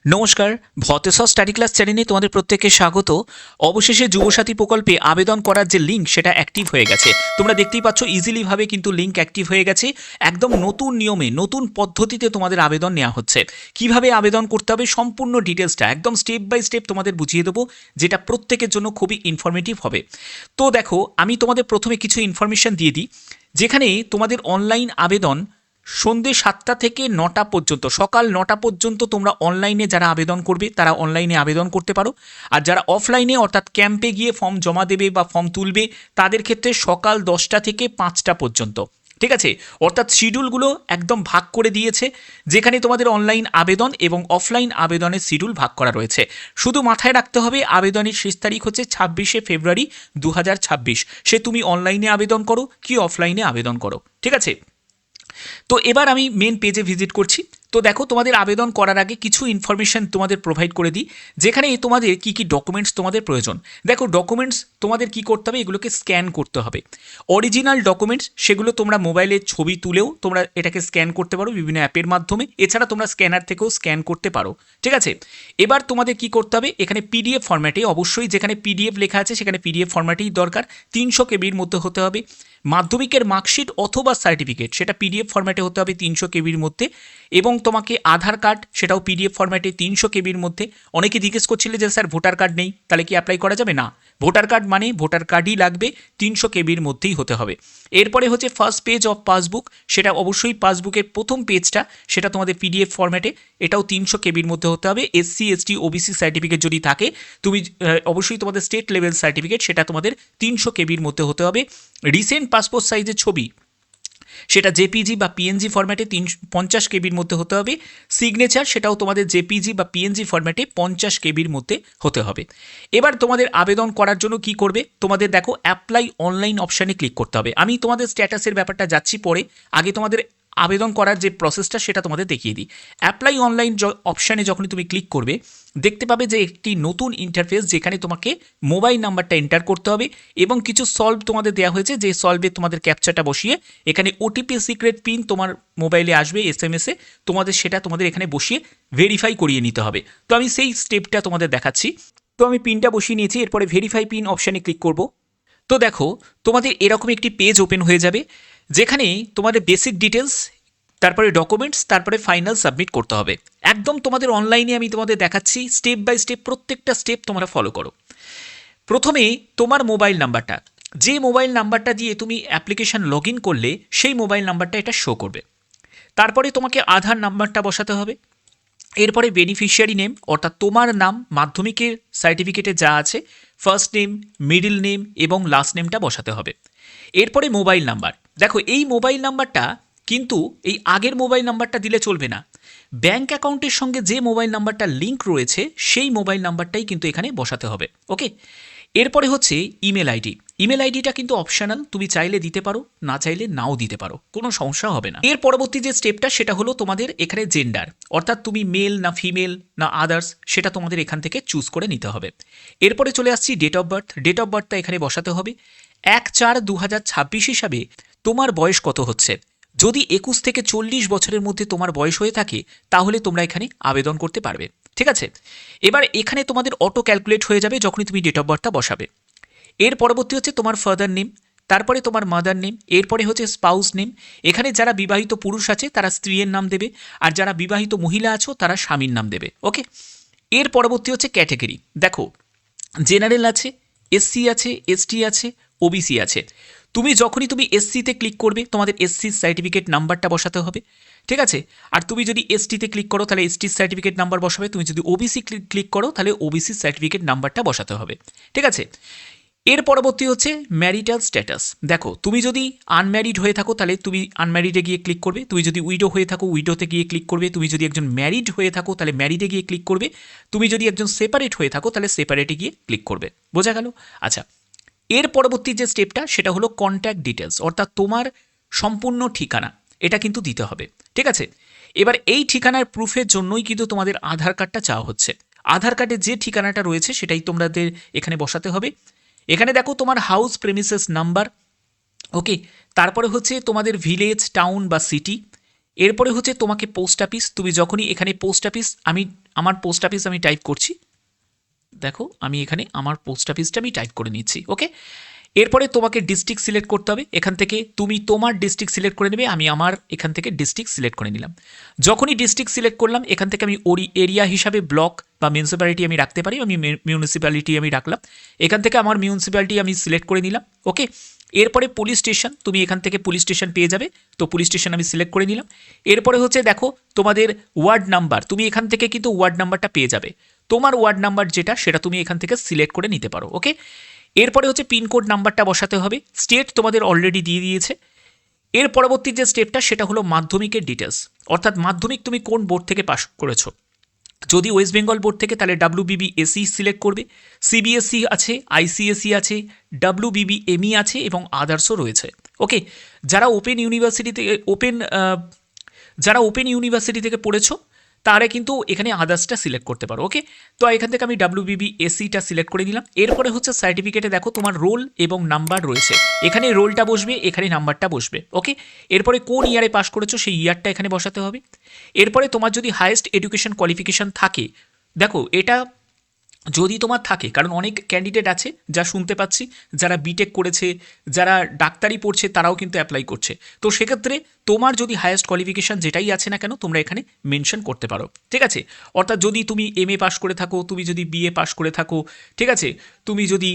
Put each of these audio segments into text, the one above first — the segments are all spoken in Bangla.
নমস্কার, ভতেশ্বর স্টাডি ক্লাস চ্যানেলে তোমাদের প্রত্যেককে স্বাগত। অবশেষে যুবসাথী প্রকল্পে আবেদন করার যে লিঙ্ক সেটা অ্যাক্টিভ হয়ে গেছে। তোমরা দেখতেই পাচ্ছ ইজিলিভাবে কিন্তু লিঙ্ক অ্যাক্টিভ হয়ে গেছে। একদম নতুন নিয়মে নতুন পদ্ধতিতে তোমাদের আবেদন নেওয়া হচ্ছে। কিভাবে আবেদন করতে হবে সম্পূর্ণ ডিটেলসটা একদম স্টেপ বাই স্টেপ তোমাদের বুঝিয়ে দেবো, যেটা প্রত্যেকের জন্য খুবই ইনফরমেটিভ হবে। তো দেখো, আমি তোমাদের প্রথমে কিছু ইনফরমেশান দিয়ে দিই। যেখানে তোমাদের অনলাইন আবেদন সন্ধ্যে 7টা থেকে 9টা পর্যন্ত, সকাল 9টা পর্যন্ত তোমরা অনলাইনে যারা আবেদন করবে তারা অনলাইনে আবেদন করতে পারো। আর যারা অফলাইনে অর্থাৎ ক্যাম্পে গিয়ে ফর্ম জমা দেবে বা ফর্ম তুলবে তাদের ক্ষেত্রে সকাল 10টা থেকে 5টা পর্যন্ত। ঠিক আছে, অর্থাৎ শিডিউলগুলো একদম ভাগ করে দিয়েছে, যেখানে তোমাদের অনলাইন আবেদন এবং অফলাইন আবেদনের শিডিউল ভাগ করা রয়েছে। শুধু মাথায় রাখতে হবে আবেদনের শেষ তারিখ হচ্ছে 26শে ফেব্রুয়ারি 2026। সে তুমি অনলাইনে আবেদন করো কি অফলাইনে আবেদন করো। ঠিক আছে, তো এবার আমি মেন পেজে ভিজিট করছি। তো দেখো, তোমাদের আবেদন করার আগে কিছু ইনফরমেশান তোমাদের প্রোভাইড করে দিই, যেখানে তোমাদের কী কী ডকুমেন্টস তোমাদের প্রয়োজন। দেখো, ডকুমেন্টস তোমাদের কী করতে হবে, এগুলোকে স্ক্যান করতে হবে। অরিজিনাল ডকুমেন্টস সেগুলো তোমরা মোবাইলে ছবি তুলেও তোমরা এটাকে স্ক্যান করতে পারো বিভিন্ন অ্যাপের মাধ্যমে। এছাড়া তোমরা স্ক্যানার থেকেও স্ক্যান করতে পারো। ঠিক আছে, এবার তোমাদের কি করতে হবে, এখানে পিডিএফ ফরম্যাটে, অবশ্যই যেখানে পিডিএফ লেখা আছে সেখানে পিডিএফ ফরম্যাটেই দরকার। 300 কেবির মধ্যে হতে হবে। মাধ্যমিকের মার্কশিট অথবা সার্টিফিকেট সেটা পিডিএফ ফরম্যাটে হতে হবে 300 কেবির মধ্যে। এবং তোমাকে আধার কার্ড সেটাও পিডিএফ ফরম্যাটে 300 কেবির মধ্যে। অনেকে জিজ্ঞেস করছিলে যে স্যার ভোটার কার্ড নেই, তাহলে কি অ্যাপ্লাই করা যাবে? না, ভোটার কার্ড মানে ভোটার কার্ডই লাগবে, 300 কেবির মধ্যেই হতে হবে। এরপরে হচ্ছে ফার্স্ট পেজ অফ পাসবুক, সেটা অবশ্যই পাসবুকের প্রথম পেজটা সেটা তোমাদের পিডিএফ ফরম্যাটে, এটাও 300 কেবির মধ্যে হতে হবে। এসসি এসটি ওবিসি সার্টিফিকেট যদি থাকে, তুমি অবশ্যই তোমাদের স্টেট লেভেল সার্টিফিকেট সেটা তোমাদের 300 কেবির মধ্যে হতে হবে। রিসেন্ট পাসপোর্ট সাইজের ছবি সেটা জেপিজি বা পিএনজি ফরম্যাটে 50 কেবির মধ্যে হতে হবে। সিগনেচার সেটাও তোমাদের জেপিজি বা পিএনজি ফরম্যাটে 50 কেবির মধ্যে হতে হবে। এবার তোমাদের আবেদন করার জন্য কি করবে, তোমাদের দেখো অ্যাপ্লাই অনলাইন অপশানে ক্লিক করতে হবে। আমি তোমাদের স্ট্যাটাসের ব্যাপারটা যাচ্ছি পরে, আগে তোমাদের আবেদন করার যে প্রসেসটা সেটা তোমাদের দেখিয়ে দিই। অ্যাপ্লাই অনলাইন অপশানে যখনই তুমি ক্লিক করবে, দেখতে পাবে যে একটি নতুন ইন্টারফেস, যেখানে তোমাকে মোবাইল নাম্বারটা এন্টার করতে হবে এবং কিছু সলভ তোমাদের দেওয়া হয়েছে, যে সলভে তোমাদের ক্যাপচাটা বসিয়ে এখানে ওটিপি সিক্রেট পিন তোমার মোবাইলে আসবে এসএমএসে, তোমাদের সেটা তোমাদের এখানে বসিয়ে ভেরিফাই করিয়ে নিতে হবে। তো আমি সেই স্টেপটা তোমাদের দেখাচ্ছি। তো আমি পিনটা বসিয়ে নিয়েছি, এরপরে ভেরিফাই পিন অপশানে ক্লিক করব। তো দেখো, তোমাদের এরকম একটি পেজ ওপেন হয়ে যাবে, যেখানে তোমাদের বেসিক ডিটেলস, তারপরে ডকুমেন্টস, তারপরে ফাইনাল সাবমিট করতে হবে। একদম তোমাদের অনলাইনে আমি তোমাদের দেখাচ্ছি, স্টেপ বাই স্টেপ প্রত্যেকটা স্টেপ তোমরা ফলো করো। প্রথমে তোমার মোবাইল নাম্বারটা, যে মোবাইল নাম্বারটা দিয়ে তুমি অ্যাপ্লিকেশান লগ ইন করলে সেই মোবাইল নাম্বারটা এটা শো করবে। তারপরে তোমাকে আধার নাম্বারটা বসাতে হবে। এরপরে বেনিফিশিয়ারি নেম, অর্থাৎ তোমার নাম মাধ্যমিকের সার্টিফিকেটে যা আছে, ফার্স্ট নেম, মিডল নেম এবং লাস্ট নেমটা বসাতে হবে। এরপরে মোবাইল নাম্বার, দেখো এই মোবাইল নাম্বারটা কিন্তু এই আগের মোবাইল নাম্বারটা দিলে চলবে না। ব্যাঙ্ক অ্যাকাউন্টের সঙ্গে যে মোবাইল নাম্বারটা লিঙ্ক রয়েছে সেই মোবাইল নাম্বারটাই কিন্তু এখানে বসাতে হবে। ওকে, এরপরে হচ্ছে ইমেল আইডি। ইমেল আইডিটা কিন্তু অপশনাল, তুমি চাইলে দিতে পারো, না চাইলে নাও দিতে পারো, কোনো সমস্যা হবে না। এর পরবর্তী যে স্টেপটা সেটা হলো তোমাদের এখানে জেন্ডার, অর্থাৎ তুমি মেল না ফিমেল না আদার্স সেটা তোমাদের এখান থেকে চুজ করে নিতে হবে। এরপরে চলে আসছি date of birth. Date of বার্থটা এখানে বসাতে হবে 1/4/2026 হিসাবে। তোমার বয়স কত হচ্ছে, যদি 21 থেকে 40 বছরের মধ্যে তোমার বয়স হয়ে থাকে তাহলে তোমরা এখানে আবেদন করতে পারবে। ঠিক আছে, এবার এখানে তোমাদের অটো ক্যালকুলেট হয়ে যাবে যখনই তুমি ডেট অফ বার্থটা বসাবে। এর পরবর্তী হচ্ছে তোমার ফাদার নেম, তারপরে তোমার মাদার নেম, এরপরে হচ্ছে স্পাউস নেম। এখানে যারা বিবাহিত পুরুষ আছে তারা স্ত্রীর নাম দেবে, আর যারা বিবাহিত মহিলা আছো তারা স্বামীর নাম দেবে। ওকে, এর পরবর্তী হচ্ছে ক্যাটেগরি। দেখো, জেনারেল আছে, এসসি আছে, এসটি আছে, ওবিসি আছে। তুমি এসসিতে ক্লিক করবে, তোমাদের এসসির সার্টিফিকেট নাম্বারটা বসাতে হবে। ঠিক আছে, আর তুমি যদি এসটিতে ক্লিক করো তাহলে এসটির সার্টিফিকেট নাম্বার বসাবে। তুমি যদি ওবিসি ক্লিক করো তাহলে ওবিসির সার্টিফিকেট নাম্বারটা বসাতে হবে। ঠিক আছে, এর পরবর্তী হচ্ছে ম্যারিটাল স্ট্যাটাস। দেখো, তুমি যদি আনম্যারিড হয়ে থাকো তাহলে তুমি আনম্যারিডে গিয়ে ক্লিক করবে, তুমি যদি উইডো হয়ে থাকো উইডোতে গিয়ে ক্লিক করবে, তুমি যদি একজন ম্যারিড হয়ে থাকো তাহলে ম্যারিডে গিয়ে ক্লিক করবে, তুমি যদি একজন সেপারেট হয়ে থাকো তাহলে সেপারেটে গিয়ে ক্লিক করবে। বোঝা গেল? আচ্ছা, এর পরবর্তী যে স্টেপটা সেটা হলো কন্ট্যাক্ট ডিটেলস, অর্থাৎ তোমার সম্পূর্ণ ঠিকানা, এটা কিন্তু দিতে হবে। ঠিক আছে, এবার এই ঠিকানার প্রুফের জন্যই কিন্তু তোমাদের আধার কার্ডটা চাওয়া হচ্ছে। আধার কার্ডে যে ঠিকানাটা রয়েছে সেটাই তোমাদের এখানে বসাতে হবে। এখানে দেখো তোমার হাউস প্রেমিসেস নাম্বার। ওকে, তারপরে হচ্ছে তোমাদের ভিলেজ, টাউন বা সিটি। এরপরে হচ্ছে তোমাকে পোস্ট অফিস, তুমি যখনই এখানে পোস্ট অফিস, আমি আমার পোস্ট অফিস আমি টাইপ করছি, দেখো আমি এখানে আমার পোস্ট অফিসটা আমি টাইপ করে নিচ্ছি। ওকে, এরপরে তোমাকে ডিস্ট্রিক্ট সিলেক্ট করতে হবে। এখান থেকে তুমি তোমার ডিস্ট্রিক্ট সিলেক্ট করে নেবে, আমি আমার এখান থেকে ডিস্ট্রিক্ট সিলেক্ট করে নিলাম। যখনই ডিস্ট্রিক্ট সিলেক্ট করলাম এখান থেকে আমি এরিয়া হিসাবে ব্লক বা মিউনিসিপ্যালিটি আমি রাখতে পারি, আমি মিউনিসিপ্যালিটি আমি রাখলাম। এখান থেকে আমার মিউনিসিপ্যালিটি আমি সিলেক্ট করে নিলাম। ওকে, এরপরে পুলিশ স্টেশন, তুমি এখান থেকে পুলিশ স্টেশন পেয়ে যাবে, তো পুলিশ স্টেশন আমি সিলেক্ট করে নিলাম। এরপরে হচ্ছে দেখো তোমাদের ওয়ার্ড নাম্বার, তুমি এখান থেকে কিন্তু ওয়ার্ড নাম্বারটা পেয়ে যাবে, তোমার ওয়ার্ড নাম্বার যেটা সেটা তুমি এখান থেকে সিলেক্ট করে নিতে পারো। ওকে, এরপরে হচ্ছে পিনকোড নাম্বারটা বসাতে হবে, স্টেট তোমাদের অলরেডি দিয়ে দিয়েছে। এর পরবর্তী যে স্টেপটা সেটা হলো মাধ্যমিকের ডিটেলস, অর্থাৎ মাধ্যমিক তুমি কোন বোর্ড থেকে পাস করেছো। যদি ওয়েস্ট বেঙ্গল বোর্ড থেকে তাহলে WBBSE সিলেক্ট করবে, CBSE আছে, ICSE আছে, WBBME আছে এবং আদার্সও রয়েছে। ওকে, যারা ওপেন ইউনিভার্সিটি থেকে পড়েছো তারা কিন্তু এখানে আদার্সটা সিলেক্ট করতে পারো। ওকে, তো এখান থেকে আমি WBBSEটা সিলেক্ট করে নিলাম। এরপরে হচ্ছে সার্টিফিকেটে দেখো তোমার রোল এবং নাম্বার রয়েছে, এখানে রোলটা বসবে, এখানে নাম্বারটা বসবে। ওকে, এরপরে কোন ইয়ারে পাস করেছো সেই ইয়ারটা এখানে বসাতে হবে। এরপরে তোমার যদি হাইয়েস্ট এডুকেশন কোয়ালিফিকেশন থাকে, দেখো এটা যদি তোমার থাকে, কারণ অনেক ক্যান্ডিডেট আছে যা শুনতে পাচ্ছি যারা বিটেক করেছে, যারা ডাক্তারি পড়ছে তারাও কিন্তু অ্যাপ্লাই করছে, তো সেক্ষেত্রে তোমার যদি হায়েস্ট কোয়ালিফিকেশান যেটাই আছে না কেন তোমরা এখানে মেনশন করতে পারো। ঠিক আছে, অর্থাৎ যদি তুমি MA পাস করে থাকো, তুমি যদি BA পাস করে থাকো, ঠিক আছে, তুমি যদি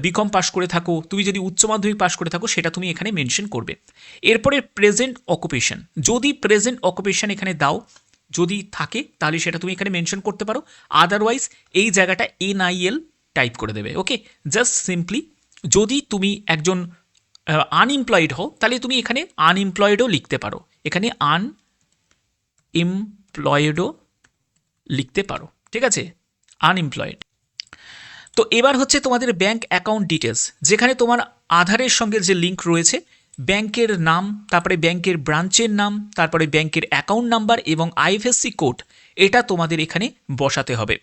BCom পাস করে থাকো, তুমি যদি উচ্চ মাধ্যমিক পাস করে থাকো, সেটা তুমি এখানে মেনশন করবে। এরপরে প্রেজেন্ট অকুপেশন, যদি প্রেজেন্ট অকুপেশন এখানে দাও, যদি থাকে তাহলে সেটা তুমি এখানে মেনশন করতে পারো, আদারওয়াইজ এই জায়গাটা NIL টাইপ করে দেবে। ওকে, জাস্ট সিম্পলি যদি তুমি একজন আনএমপ্লয়েড হও তাহলে তুমি এখানে আনএমপ্লয়েডও লিখতে পারো, এখানে আনএমপ্লয়েডও লিখতে পারো। ঠিক আছে, আনএমপ্লয়েড। তো এবার হচ্ছে তোমাদের ব্যাঙ্ক অ্যাকাউন্ট ডিটেলস, যেখানে তোমার আধারের সঙ্গে যে লিঙ্ক রয়েছে, ব্যাংকের নাম, তারপরে ব্যাংকের ব্রাঞ্চের নাম, তারপরে ব্যাংকের অ্যাকাউন্ট নাম্বার এবং IFSC কোড, এটা তোমাদের এখানে বসাতে হবে।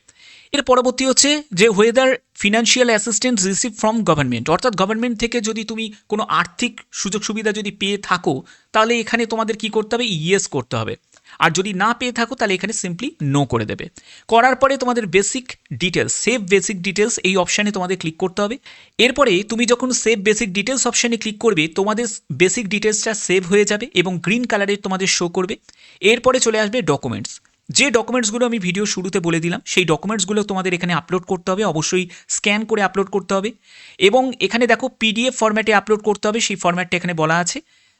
এর পরবর্তী হচ্ছে যে weather financial assistance receive from government, অর্থাৎ গভর্নমেন্ট থেকে যদি তুমি কোনো আর্থিক সুযোগ সুবিধা যদি পেয়ে থাকো তাহলে এখানে তোমাদের কি করতে হবে, ইয়েস করতে হবে, আর যদি না পেয়ে থাকো তাহলে এখানে সিম্পলি নো করে দেবে। করার পরে তোমাদের basic details, save basic details এই অপশানে তোমাদের ক্লিক করতে হবে। এরপরে তুমি যখন সেভ বেসিক ডিটেলস অপশানে ক্লিক করবে তোমাদের বেসিক ডিটেলসটা সেভ হয়ে যাবে এবং গ্রিন কালারের তোমাদের শো করবে। এরপরে চলে আসবে ডকুমেন্টস, যে ডকুমেন্টসগুলো আমি ভিডিও শুরুতে বলে দিলাম সেই ডকুমেন্টসগুলো তোমাদের এখানে আপলোড করতে হবে, অবশ্যই স্ক্যান করে আপলোড করতে হবে এবং এখানে দেখো PDF ফরম্যাটে আপলোড করতে হবে, সেই ফরম্যাটটা এখানে বলা আছে।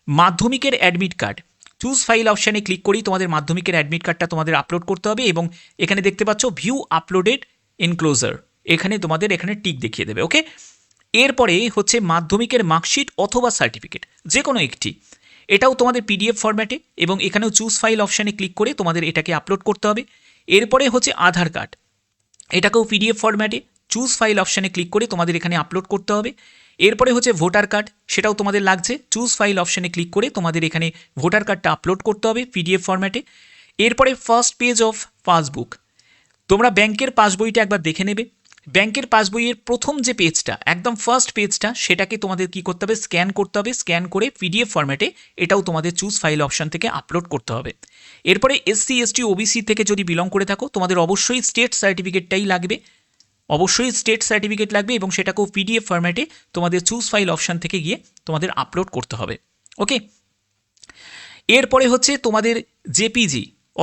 মাধ্যমিকের অ্যাডমিট কার্ড, চুজ ফাইল অপশানে ক্লিক করেই তোমাদের মাধ্যমিকের অ্যাডমিট কার্ডটা তোমাদের আপলোড করতে হবে এবং এখানে দেখতে পাচ্ছ ভিউ আপলোডেড এনক্লোজার, এখানে তোমাদের এখানে টিক দেখিয়ে দেবে। ওকে, এরপরে হচ্ছে মাধ্যমিকের মার্কশিট অথবা সার্টিফিকেট যে কোনো একটি, এটাও তোমাদের PDF ফরম্যাটে এবং এখানেও চুজ ফাইল অপশানে ক্লিক করে তোমাদের এটাকে আপলোড করতে হবে। এরপরে হচ্ছে আধার কার্ড, এটাকেও PDF ফরম্যাটে চুজ ফাইল অপশানে ক্লিক করে তোমাদের এখানে আপলোড করতে হবে। এরপরে হচ্ছে ভোটার কার্ড, সেটাও তোমাদের লাগছে, চুজ ফাইল অপশানে ক্লিক করে তোমাদের এখানে ভোটার কার্ডটা আপলোড করতে হবে PDF ফরম্যাটে। এরপরে ফার্স্ট পেজ অফ পাসবুক, তোমরা ব্যাংকের পাসবইটা একবার দেখে নেবে, ব্যাংকের পাসবইয়ের প্রথম যে পেজটা একদম ফার্স্ট পেজটা সেটাকে তোমাদের কি করতে হবে, স্ক্যান করতে হবে, স্ক্যান করে PDF ফরম্যাটে এটাও তোমাদের চুজ ফাইল অপশান থেকে আপলোড করতে হবে। এরপরে SC ST OBC থেকে যদি বিলং করে থাকো তোমাদের অবশ্যই স্টেট সার্টিফিকেটটাই লাগবে, অবশ্যই স্টেট সার্টিফিকেট লাগবে এবং সেটাকেও PDF ফরম্যাটে তোমাদের চুজ ফাইল অপশান থেকে গিয়ে তোমাদের আপলোড করতে হবে। ওকে, এরপরে হচ্ছে তোমাদের JPG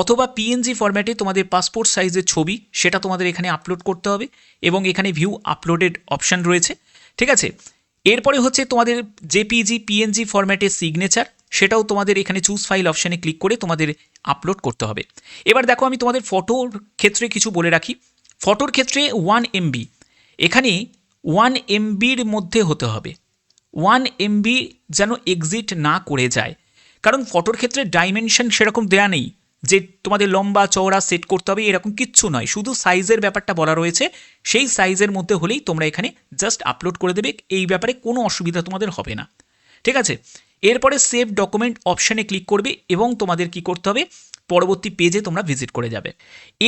অথবা PNG ফরম্যাটে তোমাদের পাসপোর্ট সাইজের ছবি, সেটা তোমাদের এখানে আপলোড করতে হবে এবং এখানে ভিউ আপলোডেড অপশান রয়েছে। ঠিক আছে, এরপরে হচ্ছে তোমাদের JPG PNG ফরম্যাটের সিগনেচার, সেটাও তোমাদের এখানে চুজ ফাইল অপশানে ক্লিক করে তোমাদের আপলোড করতে হবে। এবার দেখো আমি তোমাদের ফটোর ক্ষেত্রে কিছু বলে রাখি, ফটোর ক্ষেত্রে 1 MB, এখানে 1 MBর মধ্যে হতে হবে, 1 MB যেন এক্সিট না করে যায়, কারণ ফটোর ক্ষেত্রে ডাইমেনশন সেরকম দেয়া নেই যে তোমাদের লম্বা চওড়া সেট করতে হবে, এরকম কিচ্ছু নয়, শুধু সাইজের ব্যাপারটা বলা রয়েছে, সেই সাইজের মধ্যে হলেই তোমরা এখানে জাস্ট আপলোড করে দেবে, এই ব্যাপারে কোনো অসুবিধা তোমাদের হবে না। ঠিক আছে, এরপরে সেভ ডকুমেন্ট অপশানে ক্লিক করবে এবং তোমাদের কি করতে হবে, পরবর্তী পেজে তোমরা ভিজিট করে যাবে।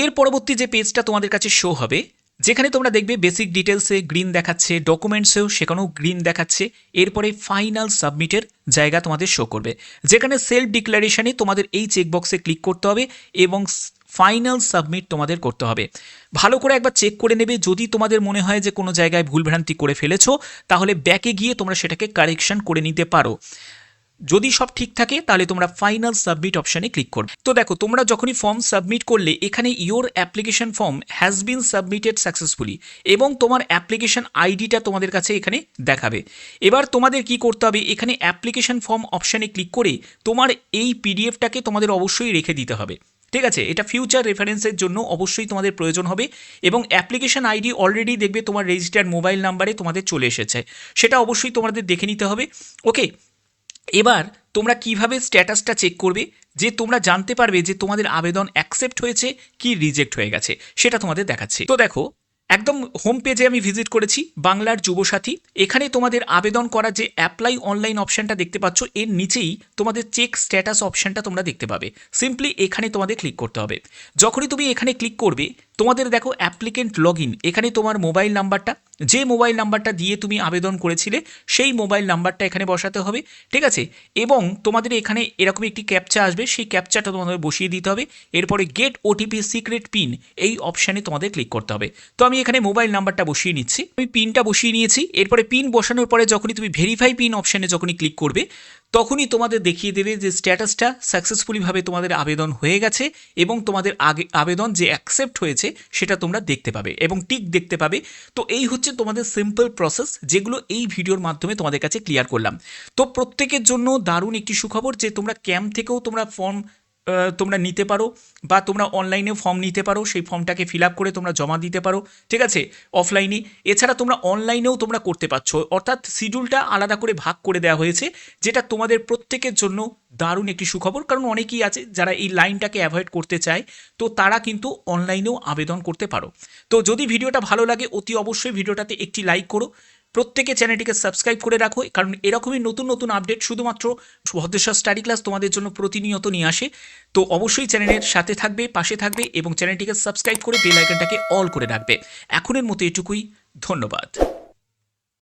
এর পরবর্তী যে পেজটা তোমাদের কাছে শো হবে, যেখানে তোমরা দেখবে বেসিক ডিটেলসে গ্রিন দেখাচ্ছে, ডকুমেন্টসেও সেখানেও গ্রিন দেখাচ্ছে, এরপরে ফাইনাল সাবমিটের জায়গা তোমাদের শো করবে, যেখানে সেলফ ডিক্লারেশনে তোমাদের এই চেকবক্সে ক্লিক করতে হবে এবং ফাইনাল সাবমিট তোমাদের করতে হবে। ভালো করে একবার চেক করে নেবে, যদি তোমাদের মনে হয় যে কোনো জায়গায় ভুলভ্রান্তি করে ফেলেছো তাহলে ব্যাকে গিয়ে তোমরা সেটাকে কারেকশন করে নিতে পারো। যদি সব ঠিক থাকে তাহলে তোমরা ফাইনাল সাবমিট অপশানে ক্লিক করবে। তো দেখো, তোমরা যখনই ফর্ম সাবমিট করলে এখানে your application form has been submitted successfully এবং তোমার অ্যাপ্লিকেশন আইডিটা তোমাদের কাছে এখানে দেখাবে। এবার তোমাদের কি করতে হবে, এখানে অ্যাপ্লিকেশন ফর্ম অপশানে ক্লিক করে তোমার এই পিডিএফটাকে তোমাদের অবশ্যই রেখে দিতে হবে। ঠিক আছে, এটা ফিউচার রেফারেন্সের জন্য অবশ্যই তোমাদের প্রয়োজন হবে। এবং অ্যাপ্লিকেশন আইডি অলরেডি দেখবে তোমার রেজিস্টার্ড মোবাইল নাম্বারে তোমাদের চলে এসেছে, সেটা অবশ্যই তোমাদের দেখে নিতে হবে। ওকে, এবার তোমরা কিভাবে স্ট্যাটাসটা চেক করবে, যে তোমরা জানতে পারবে যে তোমাদের আবেদন অ্যাকসেপ্ট হয়েছে কি রিজেক্ট হয়ে গেছে, সেটা তোমাদের দেখাচ্ছি। তো দেখো, একদম হোম পেজে আমি ভিজিট করেছি বাংলার যুবসাথী। এখানে তোমাদের আবেদন করা যে অ্যাপ্লাই অনলাইন অপশানটা দেখতে পাচ্ছ, এর নিচেই তোমাদের চেক স্ট্যাটাস অপশানটা তোমরা দেখতে পাবে। সিম্পলি এখানে তোমাদের ক্লিক করতে হবে। যখনই তুমি এখানে ক্লিক করবে তোমাদের দেখো অ্যাপ্লিকেন্ট লগ ইন, এখানে তোমার মোবাইল নাম্বারটা, যে মোবাইল নাম্বারটা দিয়ে তুমি আবেদন করেছিলে সেই মোবাইল নাম্বারটা এখানে বসাতে হবে। ঠিক আছে, এবং তোমাদের এখানে এরকম একটি ক্যাপচা আসবে, সেই ক্যাপচাটা তোমাদের বসিয়ে দিতে হবে। এরপরে গেট ওটিপি সিক্রেট পিন এই অপশানে তোমাদের ক্লিক করতে হবে। তো আমি এখানে মোবাইল নাম্বারটা বসিয়ে নিচ্ছি, আমি পিনটা বসিয়ে নিয়েছি। এরপরে পিন বসানোর পরে যখনই তুমি ভেরিফাই পিন অপশানে যখনই ক্লিক করবে তখনই তোমাদের দেখিয়ে দেবে যে স্ট্যাটাসটা সাকসেসফুলিভাবে তোমাদের আবেদন হয়ে গেছে এবং তোমাদের আবেদন যে অ্যাকসেপ্ট হয়েছে সেটা তোমরা দেখতে পাবে এবং টিক দেখতে পাবে। তো এই হচ্ছে তোমাদের সিম্পল প্রসেস, যেগুলো এই ভিডিওর মাধ্যমে তোমাদের কাছে ক্লিয়ার করলাম। তো প্রত্যেকের জন্য দারুণ একটি সুখবর যে তোমরা ক্যাম্প থেকেও তোমরা ফর্ম তোমরা নিতে পারো বা তোমরা অনলাইনেও ফর্ম নিতে পারো, সেই ফর্মটাকে ফিল আপ করে তোমরা জমা দিতে পারো। ঠিক আছে, অফলাইনে। এছাড়া তোমরা অনলাইনেও তোমরা করতে পারছো, অর্থাৎ শিডিউলটা আলাদা করে ভাগ করে দেওয়া হয়েছে, যেটা তোমাদের প্রত্যেকের জন্য দারুণ একটি সুখবর। কারণ অনেকেই আছে যারা এই লাইনটাকে অ্যাভয়েড করতে চায়, তো তারা কিন্তু অনলাইনেও আবেদন করতে পারো। তো যদি ভিডিওটা ভালো লাগে অতি অবশ্যই ভিডিওটাতে একটি লাইক করো, প্রত্যেকে চ্যানেলটিকে সাবস্ক্রাইব করে রাখো, কারণ এরকমই নতুন নতুন আপডেট শুধুমাত্র ভদ্রেশ্বর স্টাডি ক্লাস তোমাদের জন্য প্রতিনিয়ত নিয়ে আসে। তো অবশ্যই চ্যানেলের সাথে থাকবে, পাশে থাকবে এবং চ্যানেলটিকে সাবস্ক্রাইব করে বেল আইকনটাকে অল করে রাখবে। এখনের মতো এটুকুই, ধন্যবাদ।